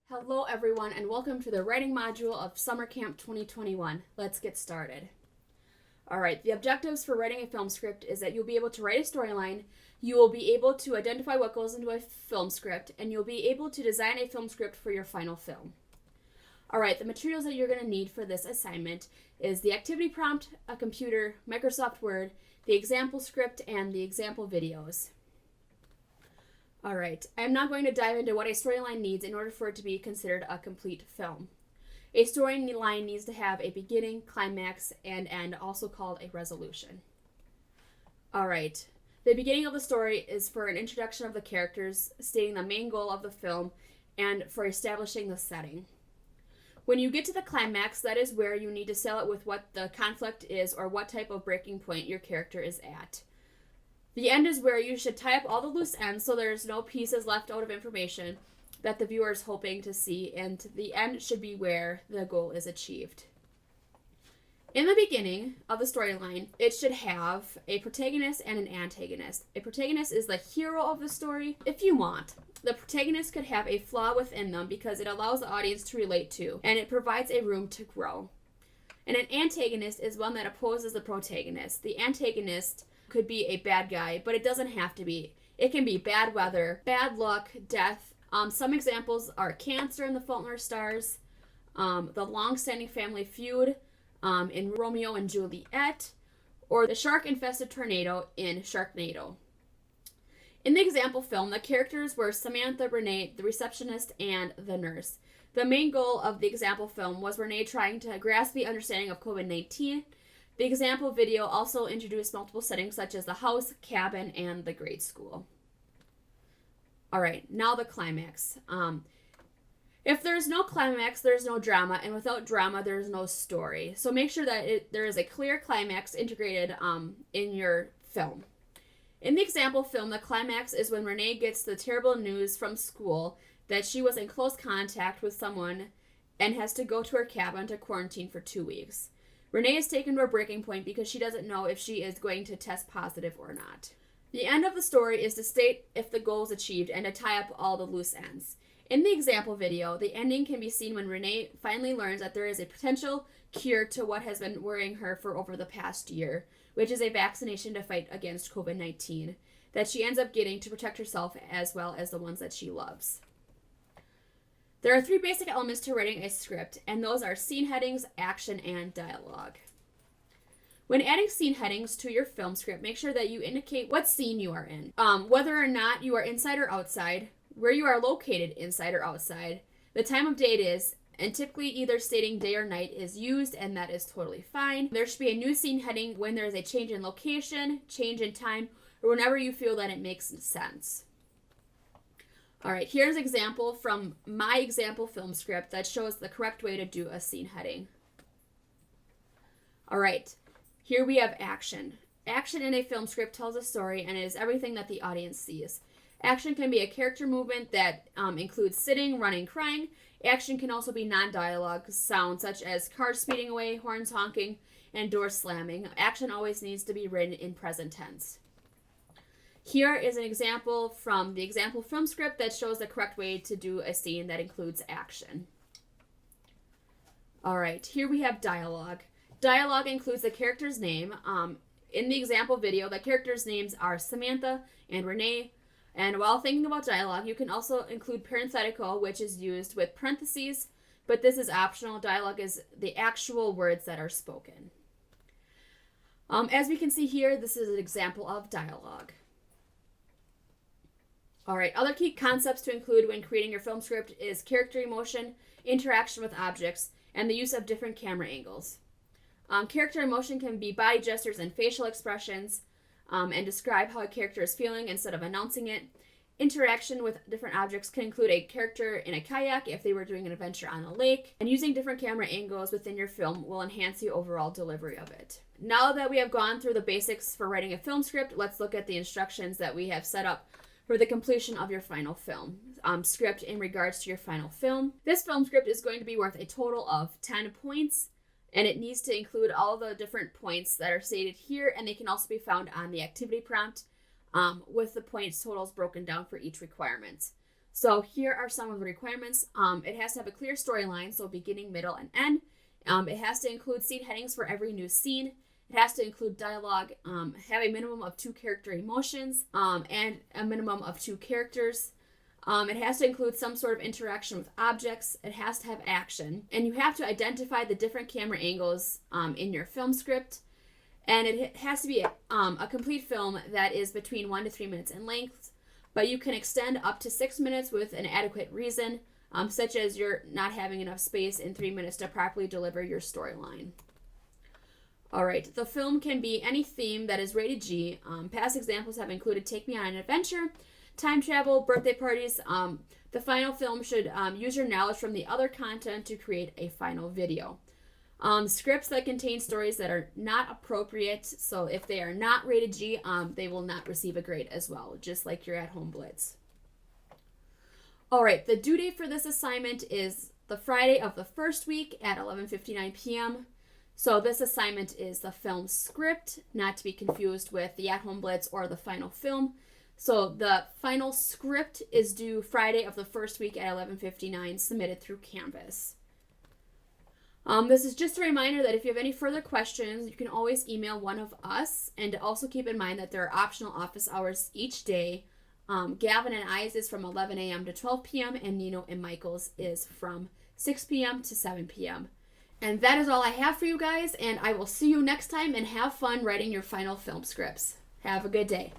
Hello everyone and welcome to the writing module of Summer Camp 2021. Let's get started. Alright, the objectives for writing a film script is that you'll be able to write a storyline, you will be able to identify what goes into a film script, and you'll be able to design a film script for your final film. Alright, the materials that you're going to need for this assignment is the activity prompt, a computer, Microsoft Word, the example script, and the example videos. Alright, I'm now going to dive into what a storyline needs in order for it to be considered a complete film. A storyline needs to have a beginning, climax, and end, also called a resolution. Alright, the beginning of the story is for an introduction of the characters, stating the main goal of the film, and for establishing the setting. When you get to the climax, that is where you need to sell it with what the conflict is or what type of breaking point your character is at. The end is where you should tie up all the loose ends so there's no pieces left out of information that the viewer is hoping to see, and the end should be where the goal is achieved. In the beginning of the storyline, it should have a protagonist and an antagonist. A protagonist is the hero of the story. If you want, the protagonist could have a flaw within them because it allows the audience to relate to, and it provides a room to grow. And an antagonist is one that opposes the protagonist. The antagonist could be a bad guy, but it doesn't have to be. It can be bad weather, bad luck, death. Some examples are cancer in The Fault in Our Stars, the long-standing family feud in Romeo and Juliet, or the shark-infested tornado in Sharknado. In the example film, the characters were Samantha, Renee, the receptionist, and the nurse. The main goal of the example film was Renee trying to grasp the understanding of COVID-19. The example video also introduced multiple settings such as the house, cabin, and the grade school. Alright, now the climax. If there's no climax, there's no drama, and without drama, there's no story. So make sure that there is a clear climax integrated in your film. In the example film, the climax is when Renee gets the terrible news from school that she was in close contact with someone and has to go to her cabin to quarantine for 2 weeks. Renee is taken to a breaking point because she doesn't know if she is going to test positive or not. The end of the story is to state if the goal is achieved and to tie up all the loose ends. In the example video, the ending can be seen when Renee finally learns that there is a potential cure to what has been worrying her for over the past year, which is a vaccination to fight against COVID-19, that she ends up getting to protect herself as well as the ones that she loves. There are 3 basic elements to writing a script, and those are scene headings, action, and dialogue. When adding scene headings to your film script, make sure that you indicate what scene you are in, whether or not you are inside or outside, where you are located inside or outside, the time of day it is, and typically either stating day or night is used, and that is totally fine. There should be a new scene heading when there is a change in location, change in time, or whenever you feel that it makes sense. Alright, here's an example from my example film script that shows the correct way to do a scene heading. Alright, here we have action. Action in a film script tells a story and is everything that the audience sees. Action can be a character movement that includes sitting, running, crying. Action can also be non-dialogue sounds such as cars speeding away, horns honking, and doors slamming. Action always needs to be written in present tense. Here is an example from the example film script that shows the correct way to do a scene that includes action. Alright, here we have dialogue. Dialogue includes the character's name. In the example video, the characters' names are Samantha and Renee. And while thinking about dialogue, you can also include parenthetical, which is used with parentheses, but this is optional. Dialogue is the actual words that are spoken. As we can see here, this is an example of dialogue. Alright, other key concepts to include when creating your film script is character emotion, interaction with objects, and the use of different camera angles. Character emotion can be body gestures and facial expressions, and describe how a character is feeling instead of announcing it. Interaction with different objects can include a character in a kayak if they were doing an adventure on a lake, and using different camera angles within your film will enhance the overall delivery of it. Now that we have gone through the basics for writing a film script, let's look at the instructions that we have set up for the completion of your final film script in regards to your final film. This film script is going to be worth a total of 10 points. And it needs to include all the different points that are stated here, and they can also be found on the activity prompt with the points totals broken down for each requirement. So here are some of the requirements. It has to have a clear storyline, so beginning, middle, and end. It has to include scene headings for every new scene. It has to include dialogue, have a minimum of 2 character emotions, and a minimum of 2 characters. It has to include some sort of interaction with objects. It has to have action. And you have to identify the different camera angles in your film script. And it has to be a complete film that is between 1 to 3 minutes in length, but you can extend up to 6 minutes with an adequate reason, such as you're not having enough space in 3 minutes to properly deliver your storyline. All right, the film can be any theme that is rated G. Past examples have included Take Me on an Adventure, time travel, birthday parties. The final film should use your knowledge from the other content to create a final video. Scripts that contain stories that are not appropriate, so if they are not rated G, they will not receive a grade as well, just like your at-home blitz. All right, the due date for this assignment is the Friday of the first week at 11:59 p.m. So this assignment is the film script, not to be confused with the at-home blitz or the final film. So the final script is due Friday of the first week at 11:59, submitted through Canvas. This is just a reminder that if you have any further questions, you can always email one of us, and to also keep in mind that there are optional office hours each day. Gavin and I's is from 11 a.m. to 12 p.m., and Nino and Michael's is from 6 p.m. to 7 p.m. And that is all I have for you guys, and I will see you next time, and have fun writing your final film scripts. Have a good day.